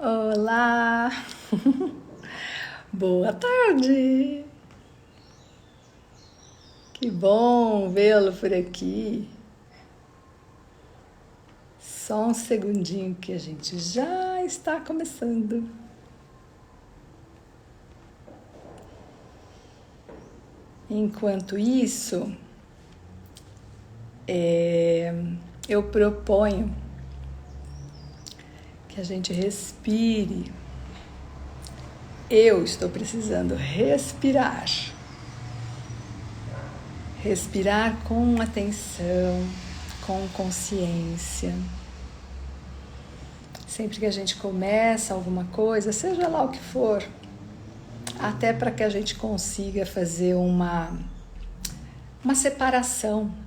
Olá! Boa tarde! Que bom vê-lo por aqui. Só um segundinho que a gente já está começando. Enquanto isso, eu proponho que a gente respire. Eu estou precisando respirar. Respirar com atenção, com consciência. Sempre que a gente começa alguma coisa, seja lá o que for, até para que a gente consiga fazer uma separação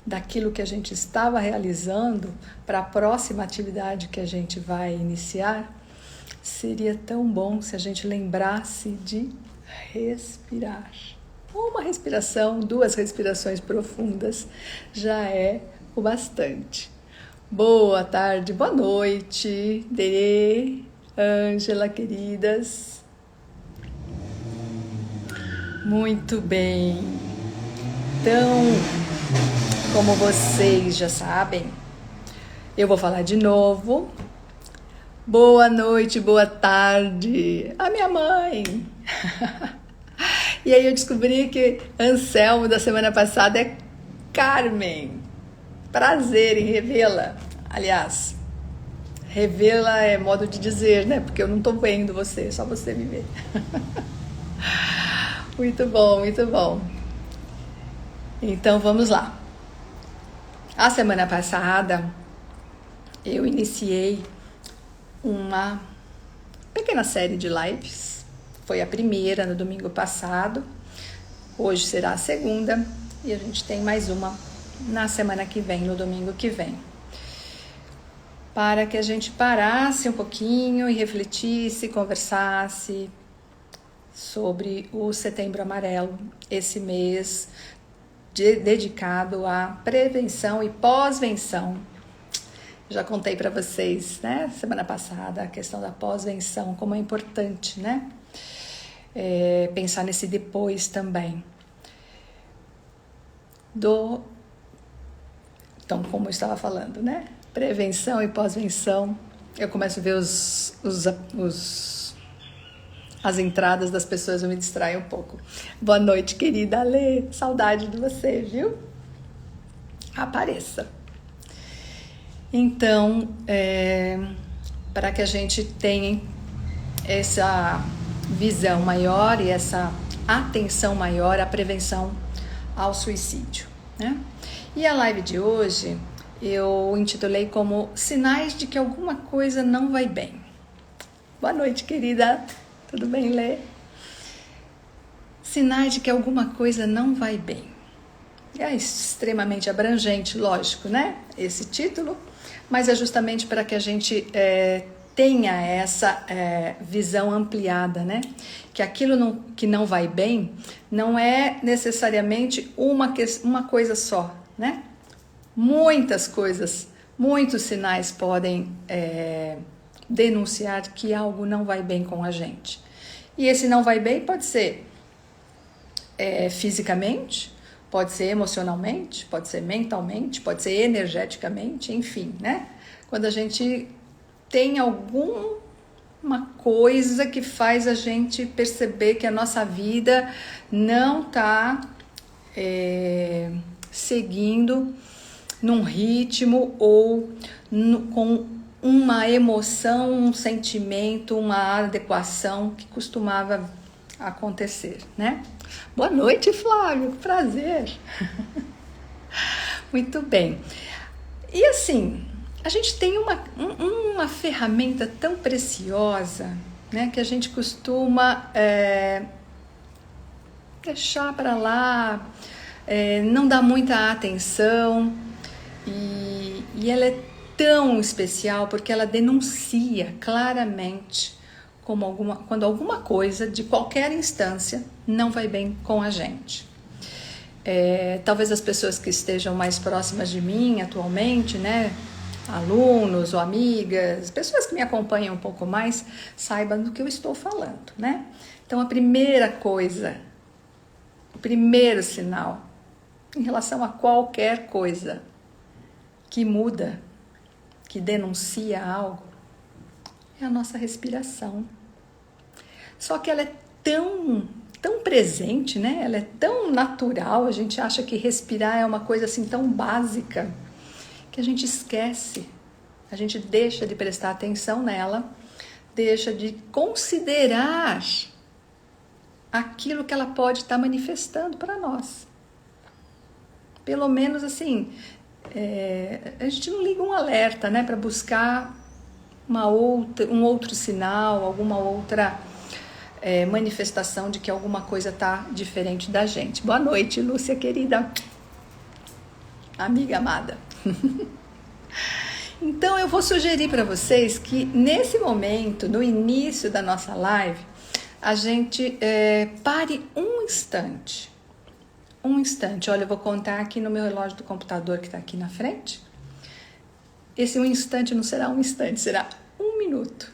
daquilo que a gente estava realizando para a próxima atividade que a gente vai iniciar, seria tão bom se a gente lembrasse de respirar. Uma respiração, 2 respirações profundas já é o bastante. Boa tarde, boa noite, Dê, Ângela, queridas. Muito bem. Então, como vocês já sabem, eu vou falar de novo. Boa noite, boa tarde, a minha mãe. E aí eu descobri que Anselmo da semana passada é Carmen. Prazer em revê-la. Aliás, revê-la é modo de dizer, né? Porque eu não tô vendo você, só você me vê. Muito bom, muito bom. Então vamos lá. A semana passada eu iniciei uma pequena série de lives. Foi a primeira no domingo passado. Hoje será a segunda e a gente tem mais uma na semana que vem, no domingo que vem. Para que a gente parasse um pouquinho e refletisse, conversasse sobre o Setembro Amarelo, esse mês dedicado à prevenção e pós-venção. Já contei para vocês, né, semana passada, a questão da pós-venção, como é importante, né? Pensar nesse depois também. Então, como eu estava falando, né? Prevenção e pós-venção. Eu começo a ver as entradas das pessoas, eu me distraio um pouco. Boa noite, querida Alê. Saudade de você, viu? Apareça. Então, para que a gente tenha essa visão maior e essa atenção maior à prevenção ao suicídio, né? E a live de hoje eu intitulei como Sinais de que alguma coisa não vai bem. Boa noite, querida. Tudo bem, Lê? Sinais de que alguma coisa não vai bem. É extremamente abrangente, lógico, né? Esse título, mas é justamente para que a gente tenha essa visão ampliada, né? Que aquilo que não vai bem não é necessariamente uma coisa só, né? Muitas coisas, muitos sinais podem denunciar que algo não vai bem com a gente. E esse não vai bem pode ser fisicamente, pode ser emocionalmente, pode ser mentalmente, pode ser energeticamente, enfim, né? Quando a gente tem alguma coisa que faz a gente perceber que a nossa vida não está seguindo num ritmo ou com uma emoção, um sentimento, uma adequação que costumava acontecer, né? Boa noite, Flávio, prazer. Muito bem. E assim, a gente tem uma ferramenta tão preciosa, né, que a gente costuma deixar para lá, não dá muita atenção, e ela é tão especial porque ela denuncia claramente quando alguma coisa de qualquer instância não vai bem com a gente. Talvez as pessoas que estejam mais próximas de mim atualmente, né, alunos ou amigas, pessoas que me acompanham um pouco mais, saibam do que eu estou falando, né? Então, a primeira coisa, o primeiro sinal em relação a qualquer coisa que muda, que denuncia algo, é a nossa respiração. Só que ela é tão presente, né? Ela é tão natural, a gente acha que respirar é uma coisa assim tão básica, que a gente esquece, a gente deixa de prestar atenção nela, deixa de considerar aquilo que ela pode estar manifestando para nós. Pelo menos assim, a gente não liga um alerta, né, para buscar um outro sinal, alguma outra manifestação de que alguma coisa está diferente da gente. Boa noite, Lúcia querida, amiga amada. Então eu vou sugerir para vocês que nesse momento, no início da nossa live, a gente pare um instante. Um instante. Olha, eu vou contar aqui no meu relógio do computador que está aqui na frente. Esse um instante não será um instante, será 1 minuto.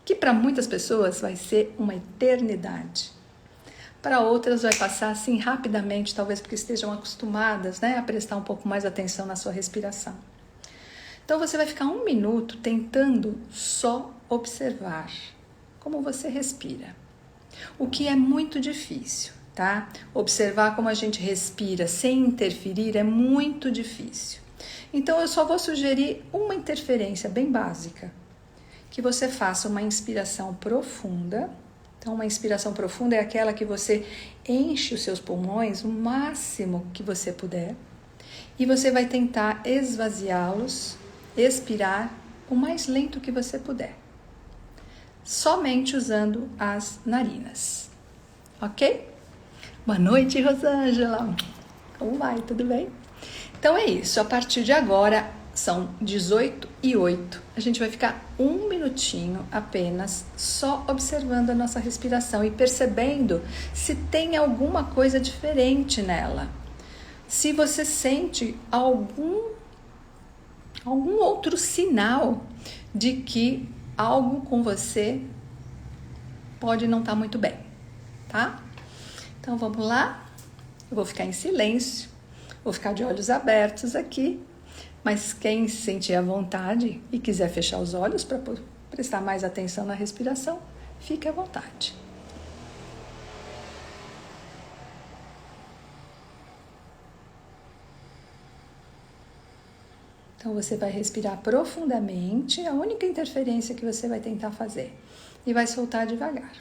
Que para muitas pessoas vai ser uma eternidade. Para outras vai passar assim rapidamente, talvez porque estejam acostumadas, né, a prestar um pouco mais atenção na sua respiração. Então você vai ficar 1 minuto tentando só observar como você respira. O que é muito difícil, tá? Observar como a gente respira sem interferir é muito difícil. Então eu só vou sugerir uma interferência bem básica. Que você faça uma inspiração profunda. Então, uma inspiração profunda é aquela que você enche os seus pulmões o máximo que você puder. E você vai tentar esvaziá-los, expirar o mais lento que você puder. Somente usando as narinas. Ok? Boa noite, Rosângela. Como vai? Tudo bem? Então é isso. A partir de agora, são 18h08. A gente vai ficar 1 minutinho apenas só observando a nossa respiração e percebendo se tem alguma coisa diferente nela. Se você sente algum outro sinal de que algo com você pode não estar muito bem, tá? Então vamos lá. Eu vou ficar em silêncio, vou ficar de olhos abertos aqui. Mas quem se sentir à vontade e quiser fechar os olhos para prestar mais atenção na respiração, fique à vontade. Então você vai respirar profundamente, a única interferência que você vai tentar fazer, e vai soltar devagar.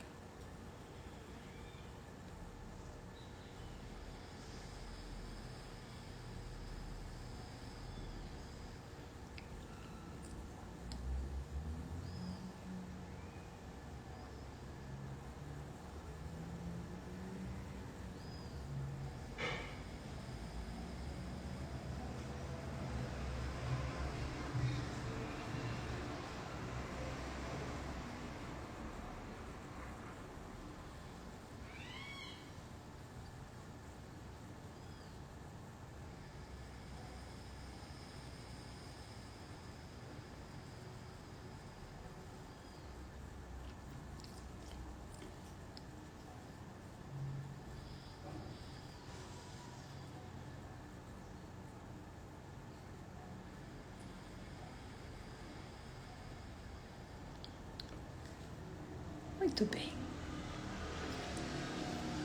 Muito bem.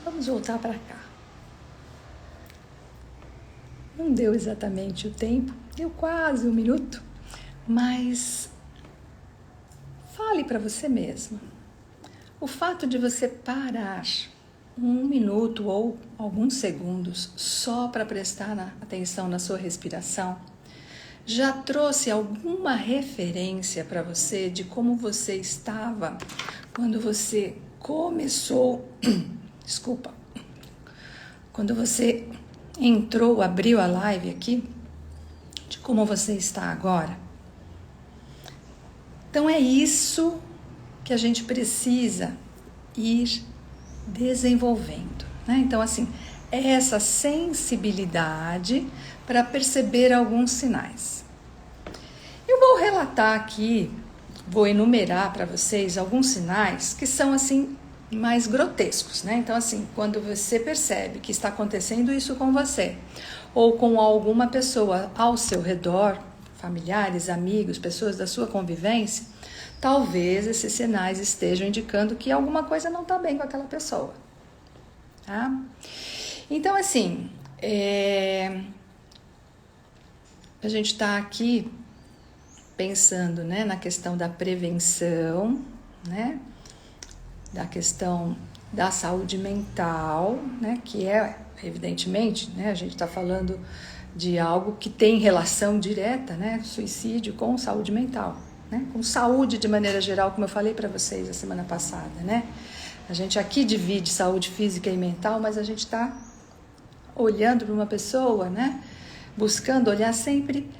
Vamos voltar para cá. Não deu exatamente o tempo, deu quase 1 minuto, mas fale para você mesmo. O fato de você parar 1 minuto ou alguns segundos só para prestar atenção na sua respiração já trouxe alguma referência para você de como você estava quando você começou, desculpa, quando você entrou, abriu a live aqui, de como você está agora? Então é isso que a gente precisa ir desenvolvendo, né? Então assim, é essa sensibilidade para perceber alguns sinais. relatar aqui, vou enumerar para vocês alguns sinais que são assim mais grotescos, né? Então assim, quando você percebe que está acontecendo isso com você ou com alguma pessoa ao seu redor, familiares, amigos, pessoas da sua convivência, talvez esses sinais estejam indicando que alguma coisa não está bem com aquela pessoa, tá? Então assim, a gente está aqui pensando, né, na questão da prevenção, né, da questão da saúde mental, né, que evidentemente, né, a gente está falando de algo que tem relação direta, né, suicídio com saúde mental, né, com saúde de maneira geral, como eu falei para vocês a semana passada, né. A gente aqui divide saúde física e mental, mas a gente está olhando para uma pessoa, né, buscando olhar sempre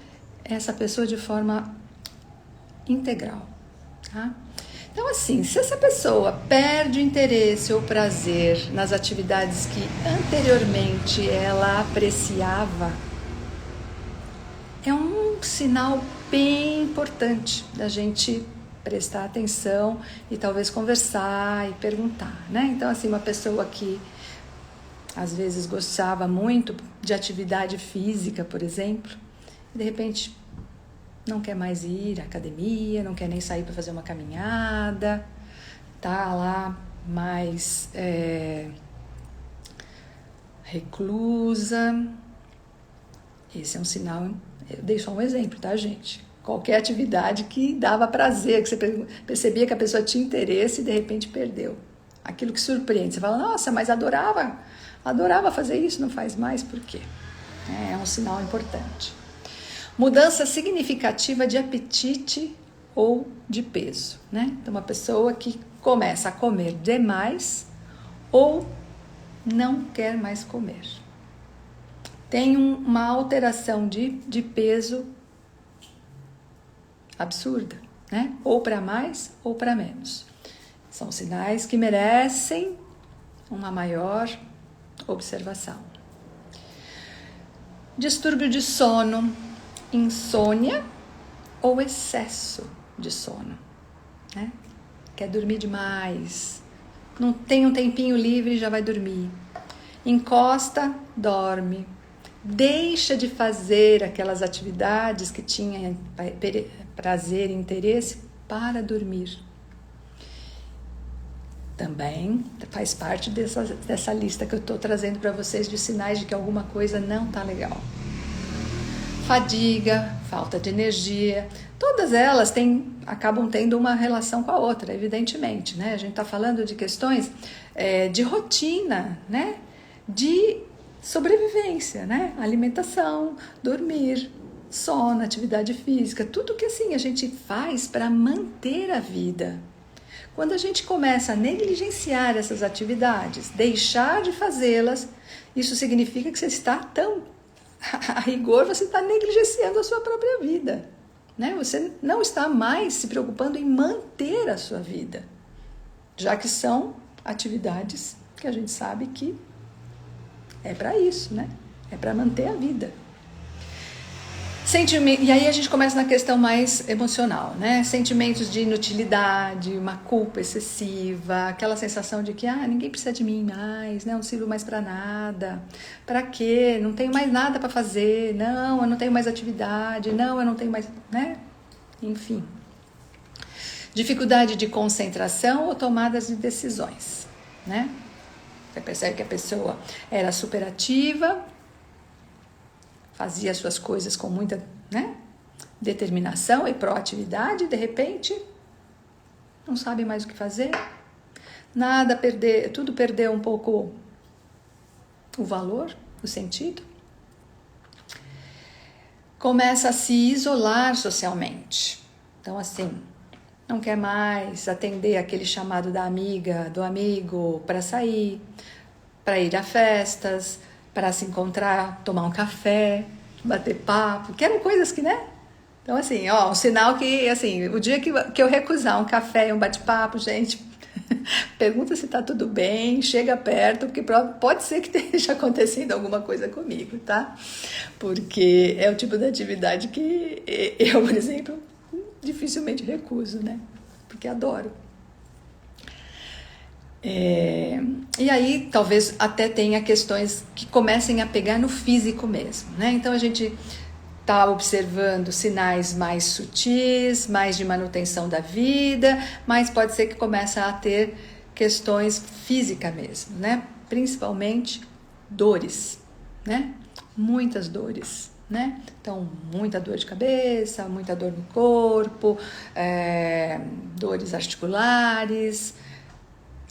essa pessoa de forma integral, tá? Então assim, se essa pessoa perde o interesse ou prazer nas atividades que anteriormente ela apreciava, é um sinal bem importante da gente prestar atenção e talvez conversar e perguntar, né? Então assim, uma pessoa que às vezes gostava muito de atividade física, por exemplo, e de repente não quer mais ir à academia, não quer nem sair para fazer uma caminhada, tá lá mais reclusa. Esse é um sinal. Eu dei só um exemplo, tá, gente? Qualquer atividade que dava prazer, que você percebia que a pessoa tinha interesse e de repente perdeu. Aquilo que surpreende. Você fala, nossa, mas adorava fazer isso, não faz mais, por quê? É um sinal importante. Mudança significativa de apetite ou de peso, né? Então, uma pessoa que começa a comer demais ou não quer mais comer. Tem uma alteração de peso absurda, né? Ou para mais ou para menos. São sinais que merecem uma maior observação. Distúrbio de sono, insônia ou excesso de sono, né? Quer dormir demais, não tem um tempinho livre e já vai dormir. Encosta, dorme. Deixa de fazer aquelas atividades que tinha prazer e interesse para dormir. Também faz parte dessa lista que eu estou trazendo para vocês de sinais de que alguma coisa não está legal. Fadiga, falta de energia, todas elas acabam tendo uma relação com a outra, evidentemente, né? A gente está falando de questões de rotina, né? De sobrevivência, né? Alimentação, dormir, sono, atividade física, tudo que assim a gente faz para manter a vida. Quando a gente começa a negligenciar essas atividades, deixar de fazê-las, isso significa que você está a rigor, você está negligenciando a sua própria vida, né? Você não está mais se preocupando em manter a sua vida, já que são atividades que a gente sabe que é para isso, né? É para manter a vida. E aí a gente começa na questão mais emocional, né? Sentimentos de inutilidade, uma culpa excessiva, aquela sensação de que ninguém precisa de mim mais, né? Não sirvo mais para nada. Para quê? Não tenho mais nada para fazer. Não, eu não tenho mais atividade. Não, eu não tenho mais, né? Enfim. Dificuldade de concentração ou tomadas de decisões, né? Você percebe que a pessoa era superativa, fazia suas coisas com muita, né, determinação e proatividade, de repente não sabe mais o que fazer, tudo perdeu um pouco o valor, o sentido. Começa a se isolar socialmente. Então assim, não quer mais atender aquele chamado da amiga, do amigo para sair, para ir a festas, para se encontrar, tomar um café, bater papo, que eram coisas que, né? Então, assim, um sinal que, assim, o dia que eu recusar um café e um bate-papo, gente, pergunta se tá tudo bem, chega perto, porque pode ser que esteja acontecendo alguma coisa comigo, tá? Porque é o tipo de atividade que eu, por exemplo, dificilmente recuso, né? Porque adoro. E aí talvez até tenha questões que comecem a pegar no físico mesmo, né? Então a gente está observando sinais mais sutis, mais de manutenção da vida, mas pode ser que comece a ter questões físicas mesmo, né? Principalmente dores, né? Muitas dores, né? Então, muita dor de cabeça, muita dor no corpo, dores articulares.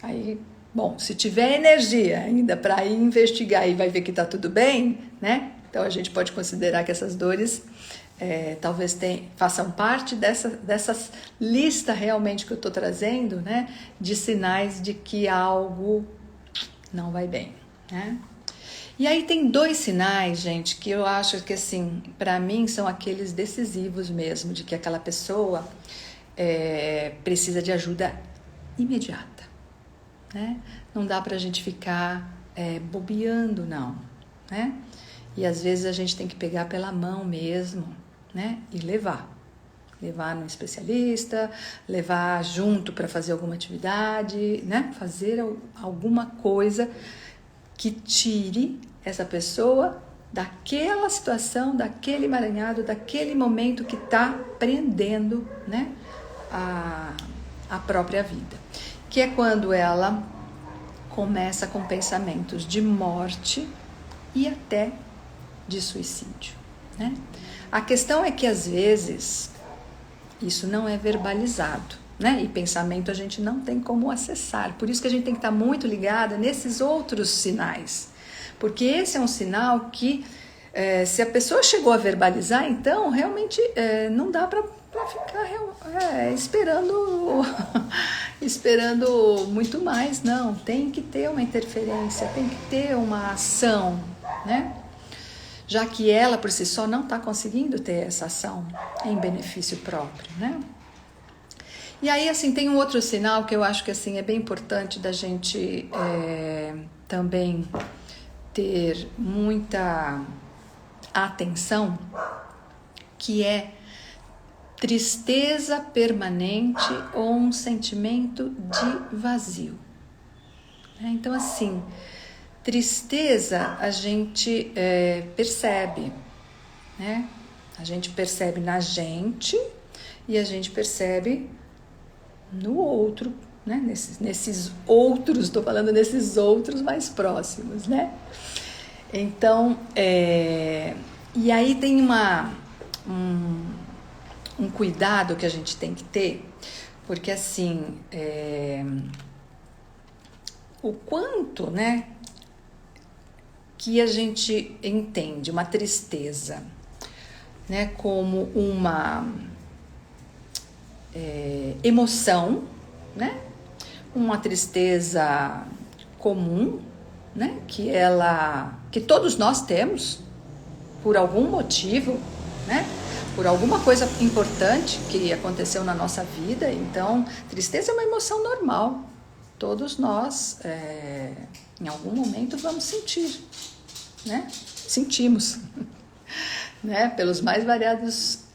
Aí, bom, se tiver energia ainda para ir investigar e vai ver que está tudo bem, né? Então a gente pode considerar que essas dores talvez façam parte dessas lista realmente que eu estou trazendo, né? De sinais de que algo não vai bem, né? E aí tem 2 sinais, gente, que eu acho que, assim, para mim são aqueles decisivos mesmo, de que aquela pessoa precisa de ajuda imediata, né? Não dá pra gente ficar bobeando, não, né? E às vezes a gente tem que pegar pela mão mesmo, né? E levar no especialista, levar junto para fazer alguma atividade, né? Fazer alguma coisa que tire essa pessoa daquela situação, daquele emaranhado, daquele momento que está prendendo, né, a própria vida. Que é quando ela começa com pensamentos de morte e até de suicídio, né? A questão é que às vezes isso não é verbalizado, né? E pensamento a gente não tem como acessar. Por isso que a gente tem que estar muito ligada nesses outros sinais. Porque esse é um sinal que, se a pessoa chegou a verbalizar, então realmente não dá para ficar esperando muito mais, não. Tem que ter uma interferência, tem que ter uma ação, né? Já que ela por si só não está conseguindo ter essa ação em benefício próprio, né? E aí, assim, tem um outro sinal que eu acho que, assim, é bem importante da gente também ter muita atenção, que é tristeza permanente ou um sentimento de vazio. Então, assim, tristeza a gente percebe, né? A gente percebe na gente e a gente percebe no outro, né? Nesses outros, estou falando desses outros mais próximos, né? Então, e aí tem um cuidado que a gente tem que ter, porque assim, o quanto, né, que a gente entende uma tristeza, né, como uma emoção, né, uma tristeza comum, né, que todos nós temos por algum motivo, né, por alguma coisa importante que aconteceu na nossa vida. Então, tristeza é uma emoção normal. Todos nós, em algum momento, vamos sentir, né? Sentimos, né? Pelos mais variados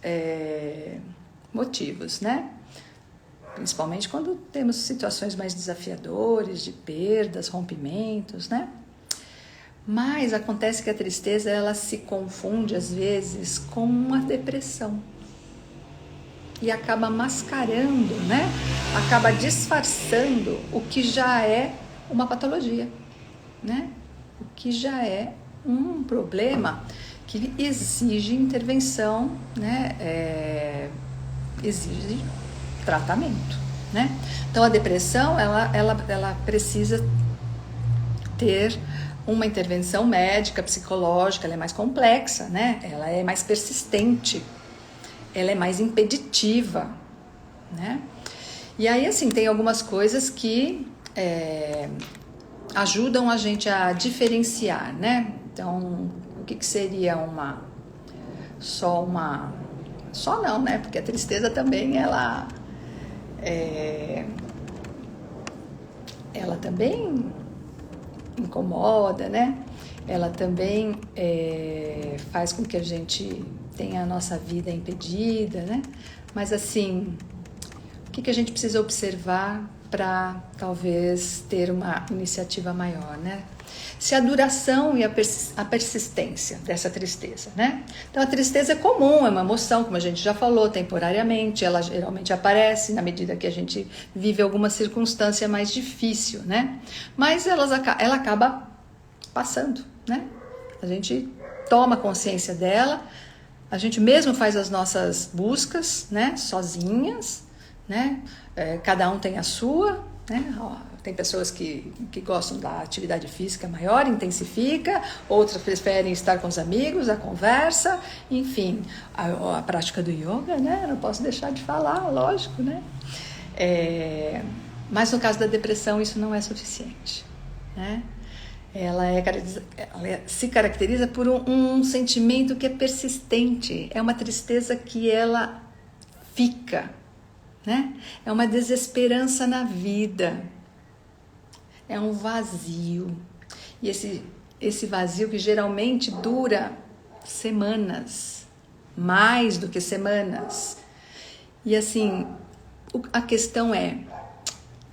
motivos, né? Principalmente quando temos situações mais desafiadoras, de perdas, rompimentos, né? Mas acontece que a tristeza, ela se confunde às vezes com uma depressão e acaba mascarando, né? Acaba disfarçando o que já é uma patologia, né? O que já é um problema que exige intervenção, né? Exige tratamento, né? Então a depressão, ela precisa ter uma intervenção médica, psicológica, ela é mais complexa, né? Ela é mais persistente, ela é mais impeditiva, né? E aí, assim, tem algumas coisas que ajudam a gente a diferenciar, né? Então, o que seria só não, né? Porque a tristeza também, ela também incomoda, né? Ela também faz com que a gente tem a nossa vida impedida, né? Mas assim, o que a gente precisa observar para talvez ter uma iniciativa maior, né? Se a duração e a persistência dessa tristeza, né? Então a tristeza é comum, é uma emoção, como a gente já falou, temporariamente, ela geralmente aparece na medida que a gente vive alguma circunstância mais difícil, né? Mas ela acaba passando, né? A gente toma consciência dela, a gente mesmo faz as nossas buscas, né? Sozinhas, né? Cada um tem a sua, né? Tem pessoas que gostam da atividade física maior, intensifica, outras preferem estar com os amigos, a conversa, enfim, a prática do yoga, né? Não posso deixar de falar, lógico, né? Mas no caso da depressão isso não é suficiente, né? Ela se caracteriza por um sentimento que é persistente, é uma tristeza que ela fica, né? É uma desesperança na vida. É um vazio. E esse vazio que geralmente dura semanas, mais do que semanas. E assim, a questão é,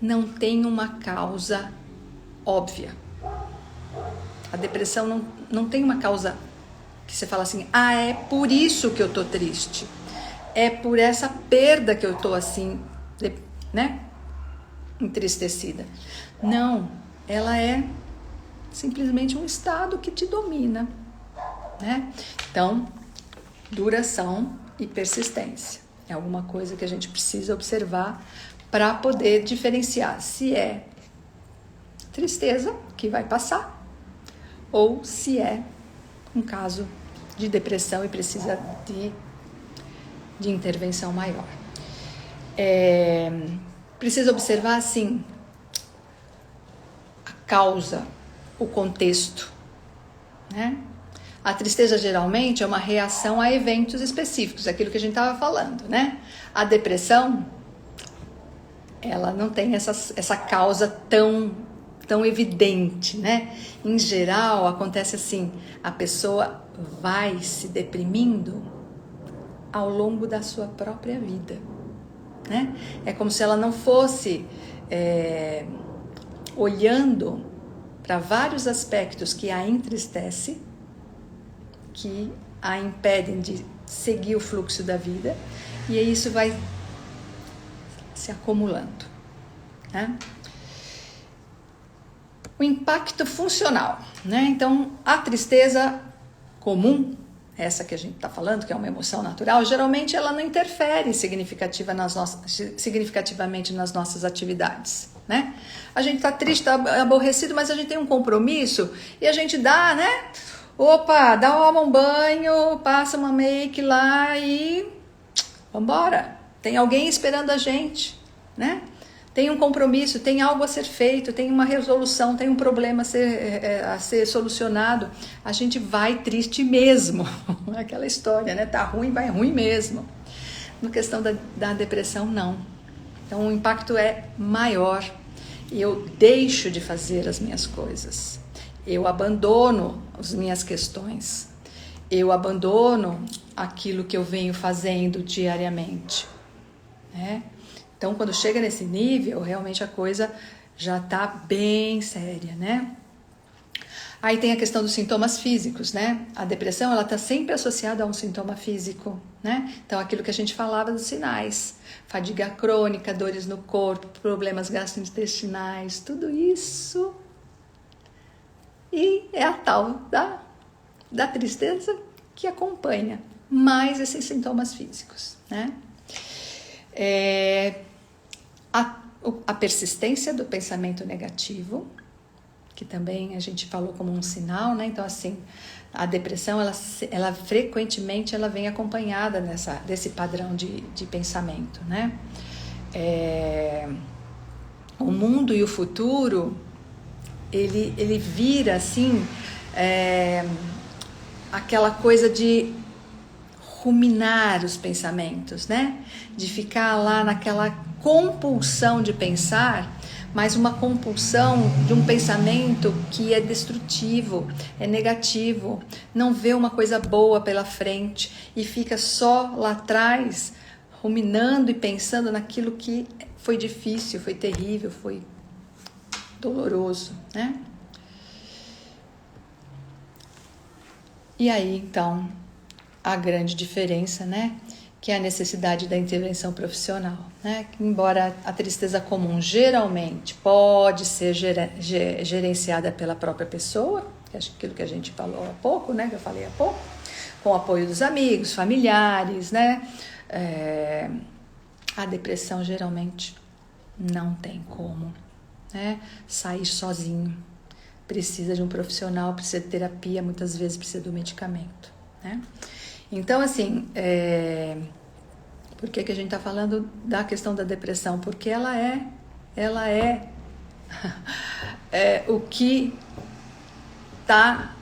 não tem uma causa óbvia. A depressão não tem uma causa que você fala assim, é por isso que eu tô triste. É por essa perda que eu tô assim, né? Entristecida. Não, ela é simplesmente um estado que te domina, né? Então, duração e persistência é alguma coisa que a gente precisa observar para poder diferenciar se é tristeza que vai passar ou se é um caso de depressão e precisa de intervenção maior. Precisa observar, assim, a causa, o contexto, né? A tristeza geralmente é uma reação a eventos específicos, aquilo que a gente estava falando, né? A depressão, ela não tem essa causa tão evidente, né? Em geral, acontece assim, a pessoa vai se deprimindo ao longo da sua própria vida, né? É como se ela não fosse olhando para vários aspectos que a entristece, que a impedem de seguir o fluxo da vida, e aí isso vai se acumulando, né? O impacto funcional, né? Então, a tristeza comum, essa que a gente está falando, que é uma emoção natural, geralmente ela não interfere significativamente nas nossas atividades, né? A gente está triste, está aborrecido, mas a gente tem um compromisso e a gente dá, né? Dá um banho, passa uma make lá e vambora. Tem alguém esperando a gente, né? Tem um compromisso, tem algo a ser feito, tem uma resolução, tem um problema a ser solucionado. A gente vai triste mesmo. Aquela história, né? Tá ruim, vai ruim mesmo. Na questão da depressão, não. Então, o impacto é maior. Eu deixo de fazer as minhas coisas. Eu abandono as minhas questões. Eu abandono aquilo que eu venho fazendo diariamente, né? Então, quando chega nesse nível, realmente a coisa já está bem séria, né? Aí tem a questão dos sintomas físicos, né? A depressão, ela está sempre associada a um sintoma físico, né? Então, aquilo que a gente falava dos sinais, fadiga crônica, dores no corpo, problemas gastrointestinais, tudo isso. E é a tal da tristeza que acompanha mais esses sintomas físicos, né? A persistência do pensamento negativo, que também a gente falou como um sinal, né? Então, assim, a depressão, ela frequentemente ela vem acompanhada desse padrão de pensamento, né? O mundo e o futuro, ele vira, assim, aquela coisa de ruminar os pensamentos, né? De ficar lá naquela compulsão de pensar, mas uma compulsão de um pensamento que é destrutivo, é negativo, não vê uma coisa boa pela frente e fica só lá atrás, ruminando e pensando naquilo que foi difícil, foi terrível, foi doloroso, né? E aí, então, a grande diferença, né? Que é a necessidade da intervenção profissional, né? Que, embora a tristeza comum geralmente pode ser gerenciada pela própria pessoa, que é aquilo que a gente falou há pouco, né? Que eu falei há pouco, com o apoio dos amigos, familiares, né? A depressão geralmente não tem como, né? Sair sozinho. Precisa de um profissional, precisa de terapia, muitas vezes precisa do medicamento, né? Então, assim, por que a gente está falando da questão da depressão? Porque ela é o que está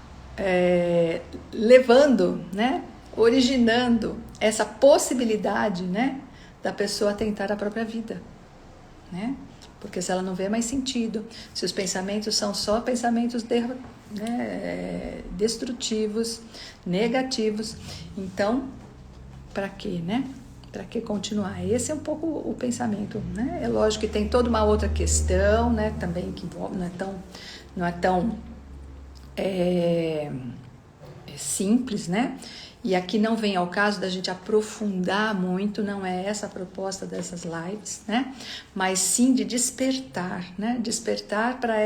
levando, né? Originando essa possibilidade, né? Da pessoa tentar a própria vida, né? Porque se ela não vê mais sentido, se os pensamentos são só pensamentos destrutivos, negativos, então, para quê, né? Para que continuar? Esse é um pouco o pensamento, né? É lógico que tem toda uma outra questão, né? Também que envolve, não é tão simples, né? E aqui não vem ao caso da gente aprofundar muito, não é essa a proposta dessas lives, né? Mas sim de despertar, né? Despertar para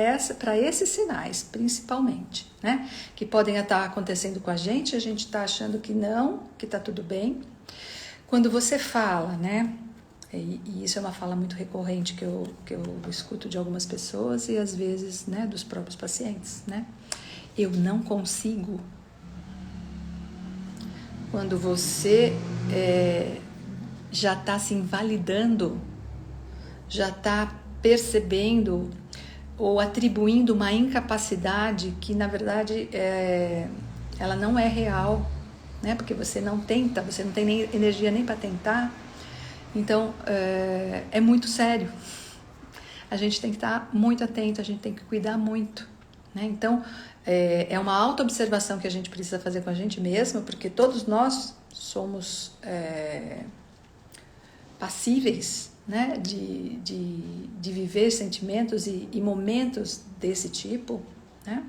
esses sinais, principalmente, né? Que podem estar acontecendo com a gente está achando que não, que está tudo bem. Quando você fala, né? E isso é uma fala muito recorrente que eu escuto de algumas pessoas e às vezes, né, dos próprios pacientes, né? Eu não consigo. Quando você já está se invalidando, já está percebendo ou atribuindo uma incapacidade que, na verdade, ela não é real, né? Porque você não tenta, você não tem nem energia nem para tentar. Então, é muito sério. A gente tem que estar muito atento, a gente tem que cuidar muito, né? Então, é uma autoobservação que a gente precisa fazer com a gente mesma, porque todos nós somos passíveis, né, de viver sentimentos e momentos desse tipo, né?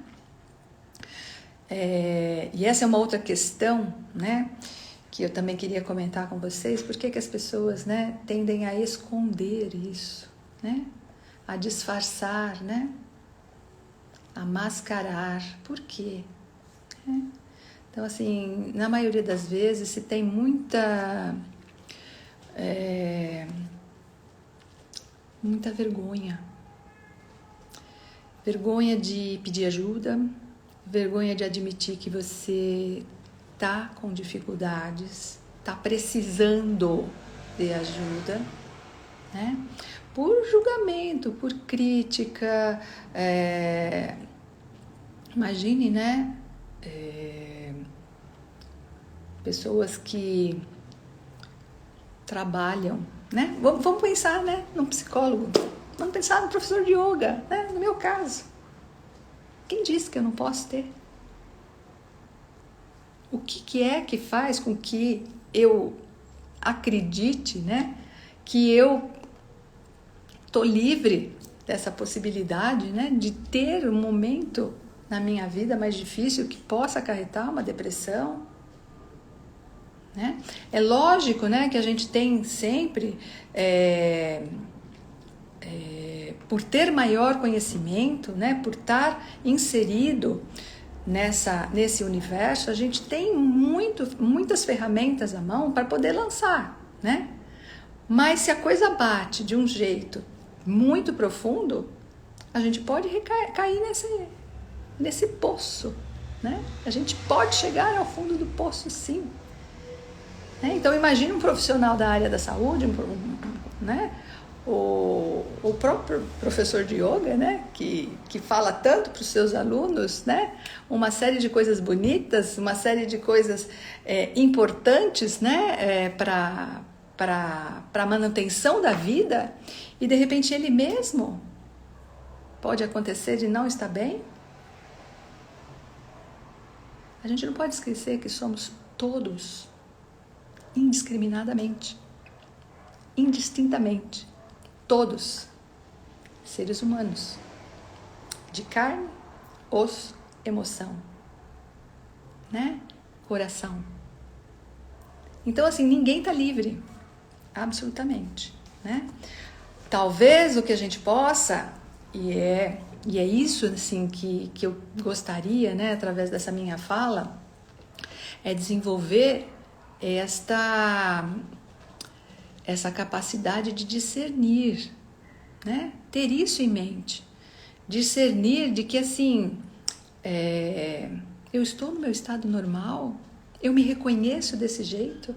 E essa é uma outra questão, né, que eu também queria comentar com vocês. Por que as pessoas, né, tendem a esconder isso, né, a disfarçar, né, a mascarar? Por quê? Então, assim, na maioria das vezes se tem muita vergonha. Vergonha de pedir ajuda, vergonha de admitir que você tá com dificuldades, tá precisando de ajuda, né? Por julgamento, por crítica, imagine, né? Pessoas que trabalham, né? Vamos pensar, né, num psicólogo, vamos pensar no professor de yoga, né? No meu caso, quem disse que eu não posso ter? O que é que faz com que eu acredite, né, que eu tô livre dessa possibilidade, né, de ter um momento na minha vida mais difícil que possa acarretar uma depressão, né? É lógico, né, que a gente tem sempre, por ter maior conhecimento, né, por estar inserido nesse universo, a gente tem muitas ferramentas à mão para poder lançar, né? Mas se a coisa bate de um jeito muito profundo, a gente pode cair nesse poço, né? A gente pode chegar ao fundo do poço, sim. Né? Então, imagine um profissional da área da saúde, né? O próprio professor de yoga, né? Que fala tanto para os seus alunos, né? Uma série de coisas bonitas, uma série de coisas importantes, né? Para a manutenção da vida, e de repente ele mesmo pode acontecer de não estar bem? A gente não pode esquecer que somos todos, indiscriminadamente, indistintamente, todos seres humanos, de carne, osso, emoção, né? Coração. Então, assim, ninguém está livre, absolutamente, né? Talvez o que a gente possa, e é isso, assim, que eu gostaria, né, através dessa minha fala, é desenvolver essa capacidade de discernir, né? Ter isso em mente. Discernir de que, assim, eu estou no meu estado normal, eu me reconheço desse jeito,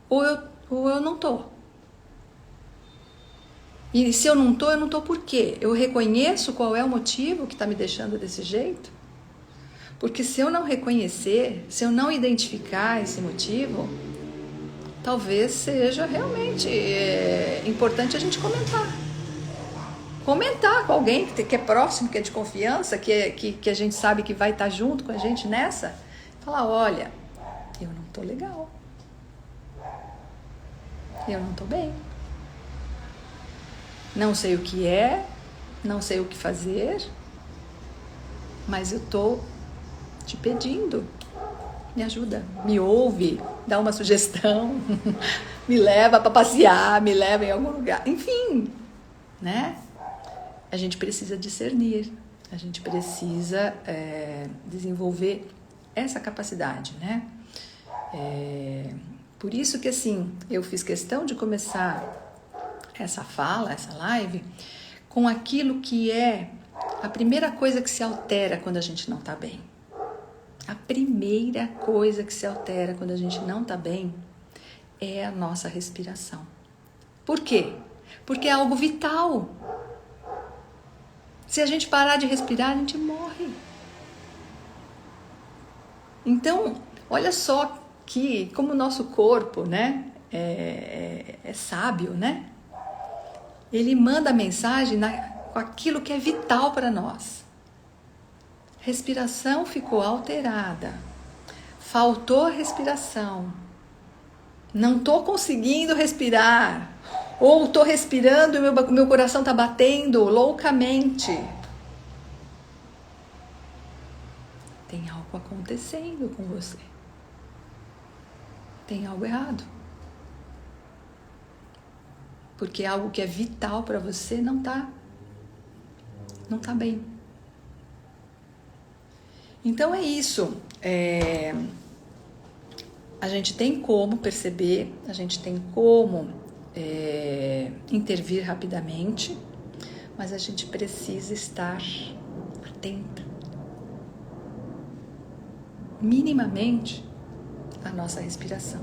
ou eu não estou. E se eu não estou por quê? Eu reconheço qual é o motivo que está me deixando desse jeito? Porque se eu não reconhecer, se eu não identificar esse motivo, talvez seja realmente importante a gente comentar. Comentar com alguém que é próximo, que é de confiança, que a gente sabe que vai estar junto com a gente nessa. Falar, olha, eu não estou legal. Eu não estou bem. Não sei o que é, não sei o que fazer, mas eu estou te pedindo. Me ajuda, me ouve, dá uma sugestão, me leva para passear, me leva em algum lugar. Enfim, né? A gente precisa discernir, a gente precisa desenvolver essa capacidade, né? Por isso que, assim, eu fiz questão de começar essa fala, essa live, com aquilo que é a primeira coisa que se altera quando a gente não está bem. A primeira coisa que se altera quando a gente não está bem é a nossa respiração. Por quê? Porque é algo vital. Se a gente parar de respirar, a gente morre. Então, olha só que como o nosso corpo, né, é sábio, né? Ele manda a mensagem com aquilo que é vital para nós. Respiração ficou alterada. Faltou respiração. Não estou conseguindo respirar. Ou estou respirando e meu coração está batendo loucamente. Tem algo acontecendo com você. Tem algo errado. Porque algo que é vital para você não tá bem. Então é isso. A gente tem como perceber, a gente tem como intervir rapidamente, mas a gente precisa estar atenta, minimamente, à nossa respiração.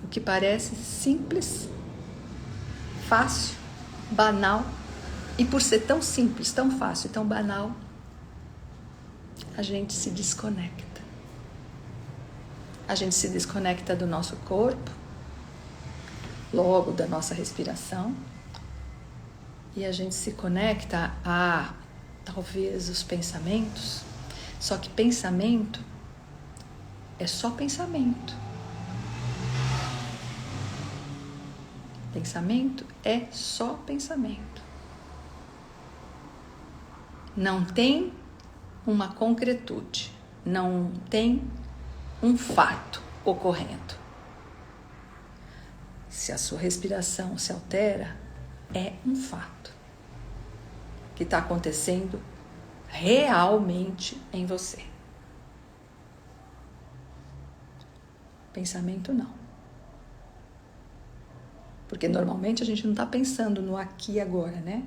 O que parece simples, fácil, banal, e por ser tão simples, tão fácil e tão banal, a gente se desconecta. A gente se desconecta do nosso corpo, logo da nossa respiração, e a gente se conecta a, talvez, os pensamentos, só que pensamento é só pensamento. Pensamento é só pensamento. Não tem uma concretude, não tem um fato ocorrendo. Se a sua respiração se altera, é um fato que está acontecendo realmente em você. Pensamento não. Porque normalmente a gente não está pensando no aqui e agora, né?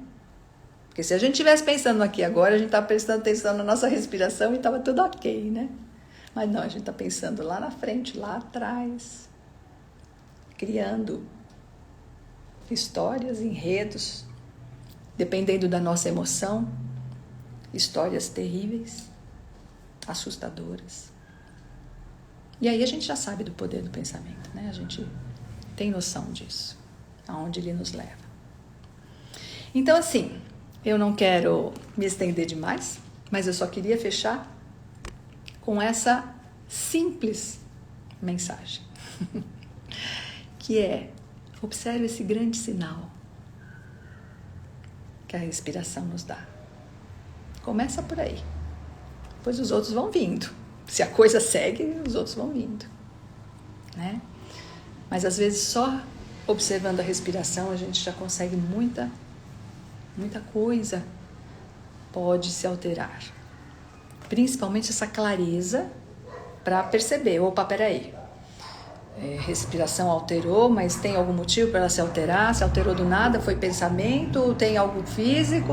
Porque se a gente estivesse pensando no aqui e agora, a gente está prestando atenção na nossa respiração e estava tudo ok, né? Mas não, a gente está pensando lá na frente, lá atrás, criando histórias, enredos, dependendo da nossa emoção, histórias terríveis, assustadoras. E aí a gente já sabe do poder do pensamento, né? A gente tem noção disso, aonde ele nos leva. Então, assim, eu não quero me estender demais, mas eu só queria fechar com essa simples mensagem, que é: observe esse grande sinal que a respiração nos dá. Começa por aí, depois os outros vão vindo. Se a coisa segue, os outros vão vindo, né? Mas às vezes só observando a respiração a gente já consegue muita coisa pode se alterar. Principalmente essa clareza para perceber, opa, peraí, respiração alterou, mas tem algum motivo para ela se alterar? Se alterou do nada, foi pensamento, tem algo físico,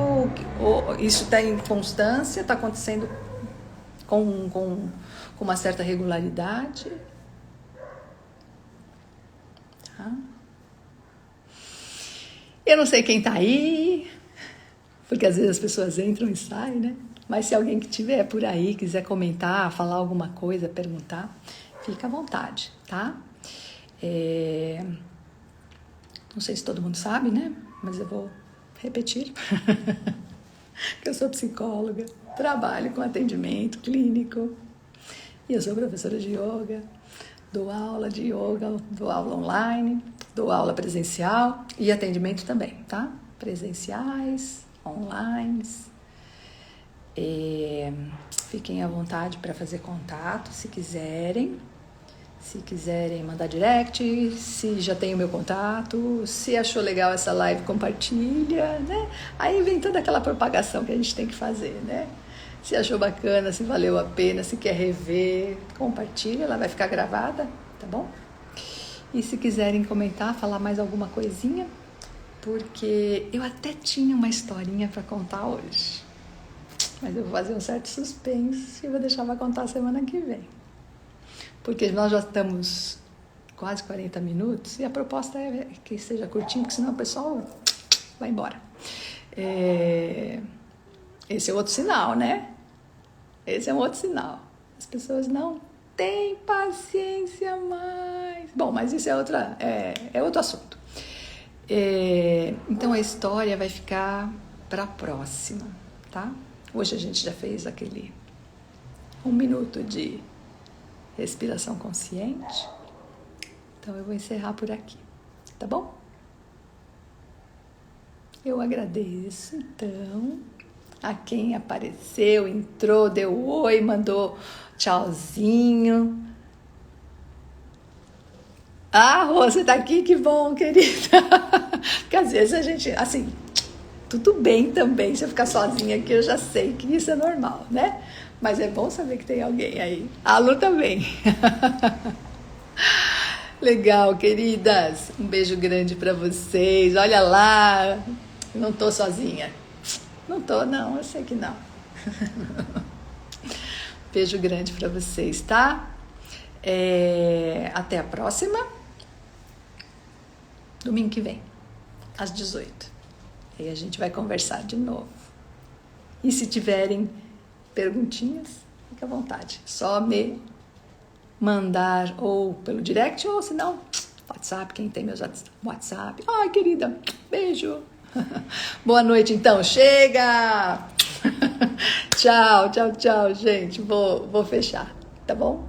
ou isso está em constância, está acontecendo com uma certa regularidade? Tá? Eu não sei quem está aí, porque às vezes as pessoas entram e saem, né? Mas se alguém que estiver por aí quiser comentar, falar alguma coisa, perguntar, fica à vontade, tá? Não sei se todo mundo sabe, né? Mas eu vou repetir. Que eu sou psicóloga, trabalho com atendimento clínico e eu sou professora de yoga, dou aula de yoga, dou aula online, dou aula presencial e atendimento também, tá? Presenciais, online. Fiquem à vontade para fazer contato, se quiserem mandar direct, se já tem o meu contato, se achou legal essa live, compartilha, né? Aí vem toda aquela propagação que a gente tem que fazer, né? Se achou bacana, se valeu a pena, se quer rever, compartilha, ela vai ficar gravada, tá bom? E se quiserem comentar, falar mais alguma coisinha, porque eu até tinha uma historinha para contar hoje, mas eu vou fazer um certo suspense e vou deixar para contar semana que vem. Porque nós já estamos quase 40 minutos e a proposta é que seja curtinho, porque senão o pessoal vai embora. Esse é outro sinal, né? Esse é um outro sinal. As pessoas não têm paciência mais. Bom, mas isso é outro assunto. Então a história vai ficar para a próxima, tá? Hoje a gente já fez aquele 1 minuto de respiração consciente. Então eu vou encerrar por aqui, tá bom? Eu agradeço, então, a quem apareceu, entrou, deu oi, mandou tchauzinho. Ah, Rô, você tá aqui? Que bom, querida. Porque às vezes a gente, assim, tudo bem também se eu ficar sozinha aqui, eu já sei que isso é normal, né? Mas é bom saber que tem alguém aí. A Lu também. Legal, queridas. Um beijo grande pra vocês. Olha lá, não tô sozinha. Não tô, não, eu sei que não. Beijo grande pra vocês, tá? Até a próxima. Domingo que vem, às 18. Aí a gente vai conversar de novo. E se tiverem perguntinhas, fique à vontade. Só me mandar ou pelo direct ou se não, WhatsApp, quem tem meus WhatsApp. Ai, querida, beijo. Boa noite, então. Chega! Tchau, tchau, tchau, gente. Vou fechar, tá bom?